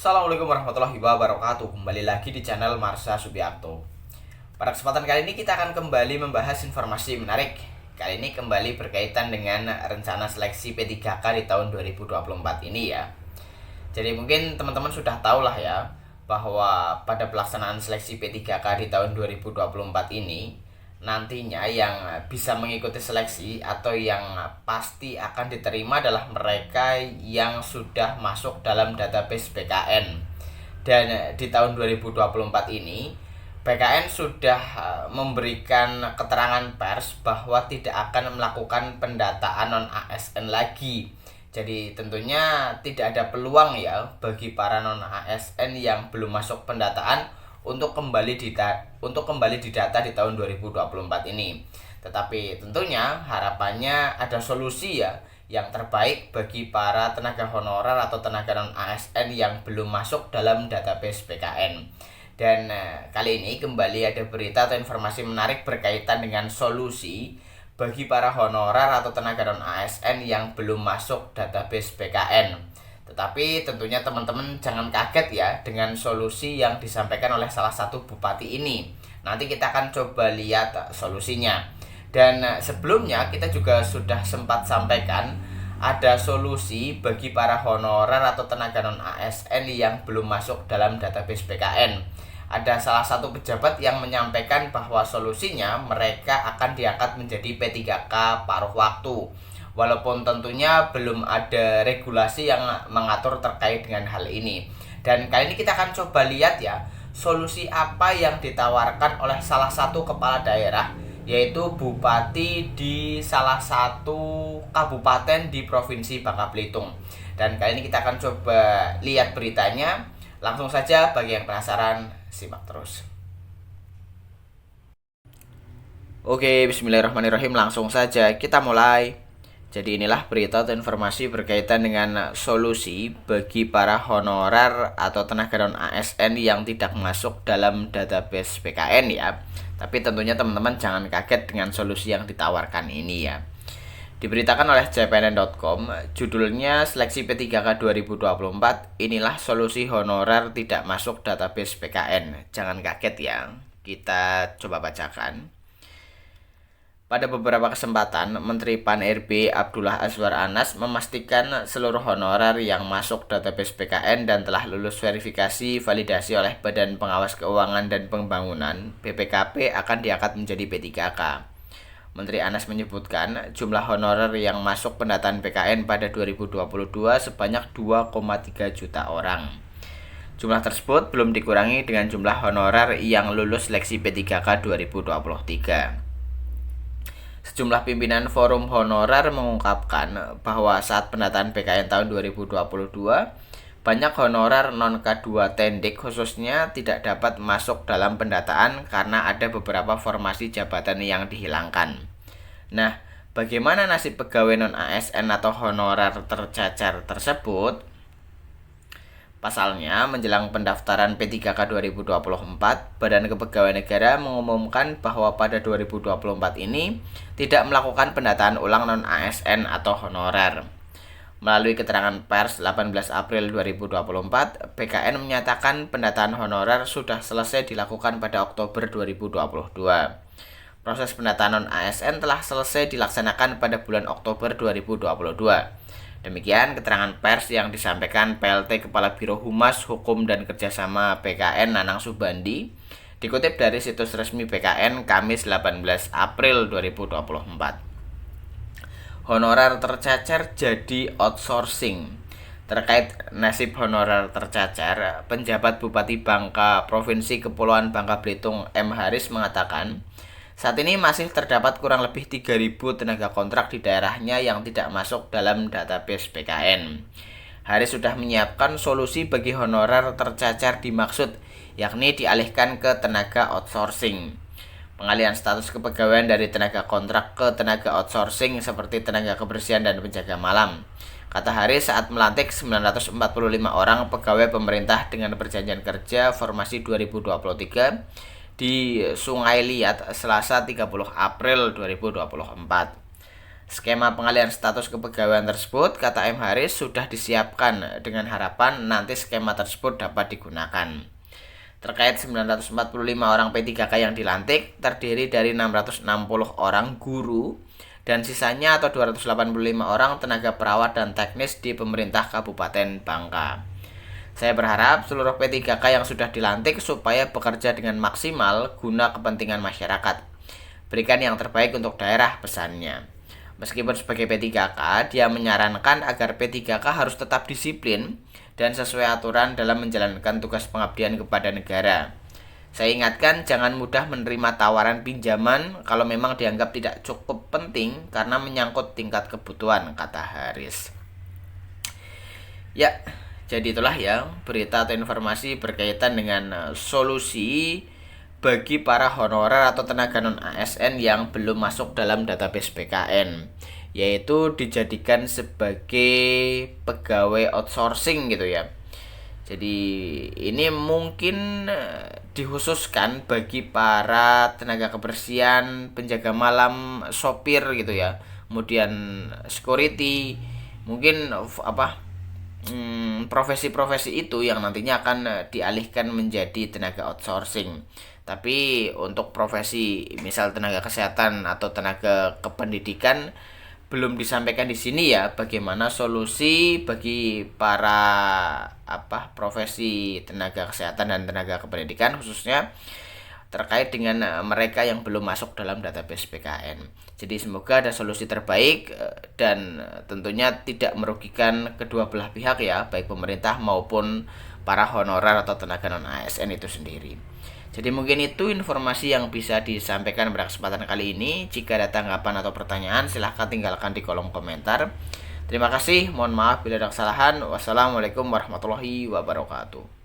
Assalamualaikum warahmatullahi wabarakatuh. Kembali lagi di channel Marsha Subiakto. Pada kesempatan kali ini kita akan kembali membahas informasi menarik. Kali ini kembali berkaitan dengan rencana seleksi P3K di tahun 2024 ini ya. Jadi mungkin teman-teman sudah tahu lah ya, bahwa pada pelaksanaan seleksi P3K di tahun 2024 ini nantinya yang bisa mengikuti seleksi atau yang pasti akan diterima adalah mereka yang sudah masuk dalam database BKN. Dan di tahun 2024 ini BKN sudah memberikan keterangan pers bahwa tidak akan melakukan pendataan non-ASN lagi. Jadi tentunya tidak ada peluang ya bagi para non-ASN yang belum masuk pendataan untuk kembali didata di tahun 2024 ini. Tetapi tentunya harapannya ada solusi ya yang terbaik bagi para tenaga honorer atau tenaga non-ASN yang belum masuk dalam database BKN. Dan kali ini kembali ada berita atau informasi menarik berkaitan dengan solusi bagi para honorer atau tenaga non-ASN yang belum masuk database BKN. Tetapi tentunya teman-teman jangan kaget ya dengan solusi yang disampaikan oleh salah satu bupati ini. Nanti kita akan coba lihat solusinya. Dan sebelumnya kita juga sudah sempat sampaikan ada solusi bagi para honorer atau tenaga non-ASN yang belum masuk dalam database BKN. Ada salah satu pejabat yang menyampaikan bahwa solusinya mereka akan diangkat menjadi P3K paruh waktu. Walaupun tentunya belum ada regulasi yang mengatur terkait dengan hal ini. Dan kali ini kita akan coba lihat ya, solusi apa yang ditawarkan oleh salah satu kepala daerah, yaitu bupati di salah satu kabupaten di Provinsi Bangka Belitung. Dan kali ini kita akan coba lihat beritanya. Langsung saja bagi yang penasaran, simak terus. Oke, bismillahirrahmanirrahim, langsung saja kita mulai. Jadi inilah berita atau informasi berkaitan dengan solusi bagi para honorer atau tenaga non-ASN yang tidak masuk dalam database BKN ya. Tapi tentunya teman-teman jangan kaget dengan solusi yang ditawarkan ini ya. Diberitakan oleh cpnn.com, judulnya Seleksi P3K 2024, inilah solusi honorer tidak masuk database BKN. Jangan kaget ya, kita coba bacakan. Pada beberapa kesempatan, Menteri Pan-RB Abdullah Azwar Anas memastikan seluruh honorer yang masuk database BKN dan telah lulus verifikasi validasi oleh Badan Pengawas Keuangan dan Pembangunan (BPKP) akan diangkat menjadi P3K. Menteri Anas menyebutkan jumlah honorer yang masuk pendataan BKN pada 2022 sebanyak 2,3 juta orang. Jumlah tersebut belum dikurangi dengan jumlah honorer yang lulus seleksi P3K 2023. Sejumlah pimpinan forum honorer mengungkapkan bahwa saat pendataan BKN tahun 2022, banyak honorer non-K2 Tendik khususnya tidak dapat masuk dalam pendataan karena ada beberapa formasi jabatan yang dihilangkan. Nah, bagaimana nasib pegawai non-ASN atau honorer tercacar tersebut? Pasalnya, menjelang pendaftaran P3K 2024, Badan Kepegawaian Negara mengumumkan bahwa pada 2024 ini tidak melakukan pendataan ulang non-ASN atau honorer. Melalui keterangan pers 18 April 2024, BKN menyatakan pendataan honorer sudah selesai dilakukan pada Oktober 2022. Proses pendataan non-ASN telah selesai dilaksanakan pada bulan Oktober 2022. Demikian keterangan pers yang disampaikan PLT Kepala Biro Humas Hukum dan Kerjasama BKN Nanang Subandi, dikutip dari situs resmi BKN Kamis 18 April 2024. Honorer tercacar jadi outsourcing. Terkait nasib honorer tercacar, penjabat Bupati Bangka Provinsi Kepulauan Bangka Belitung M. Haris mengatakan, saat ini masih terdapat kurang lebih 3.000 tenaga kontrak di daerahnya yang tidak masuk dalam database BKN. Haris sudah menyiapkan solusi bagi honorer tercacar dimaksud, yakni dialihkan ke tenaga outsourcing. Pengalihan status kepegawaian dari tenaga kontrak ke tenaga outsourcing seperti tenaga kebersihan dan penjaga malam. Kata Haris saat melantik 945 orang pegawai pemerintah dengan perjanjian kerja formasi 2023 di Sungai Liat Selasa 30 April 2024. Skema pengalihan status kepegawaian tersebut, kata M. Haris, sudah disiapkan dengan harapan nanti skema tersebut dapat digunakan. Terkait 945 orang P3K yang dilantik, terdiri dari 660 orang guru dan sisanya atau 285 orang tenaga perawat dan teknis di pemerintah Kabupaten Bangka. Saya berharap seluruh P3K yang sudah dilantik supaya bekerja dengan maksimal guna kepentingan masyarakat. Berikan yang terbaik untuk daerah, pesannya. Meskipun sebagai P3K, dia menyarankan agar P3K harus tetap disiplin dan sesuai aturan dalam menjalankan tugas pengabdian kepada negara. Saya ingatkan jangan mudah menerima tawaran pinjaman kalau memang dianggap tidak cukup penting karena menyangkut tingkat kebutuhan, kata Haris. Ya, jadi itulah ya berita atau informasi berkaitan dengan solusi bagi para honorer atau tenaga non-ASN yang belum masuk dalam database BKN, yaitu dijadikan sebagai pegawai outsourcing gitu ya. Jadi ini mungkin dikhususkan bagi para tenaga kebersihan, penjaga malam, sopir gitu ya. Kemudian security, mungkin profesi-profesi itu yang nantinya akan dialihkan menjadi tenaga outsourcing. Tapi untuk profesi misal tenaga kesehatan atau tenaga kependidikan belum disampaikan di sini ya bagaimana solusi bagi para profesi tenaga kesehatan dan tenaga kependidikan khususnya terkait dengan mereka yang belum masuk dalam database BKN. Jadi semoga ada solusi terbaik dan tentunya tidak merugikan kedua belah pihak ya, baik pemerintah maupun para honorer atau tenaga non ASN itu sendiri. Jadi mungkin itu informasi yang bisa disampaikan pada kesempatan kali ini. Jika ada tanggapan atau pertanyaan silahkan tinggalkan di kolom komentar. Terima kasih, mohon maaf bila ada kesalahan. Wassalamualaikum warahmatullahi wabarakatuh.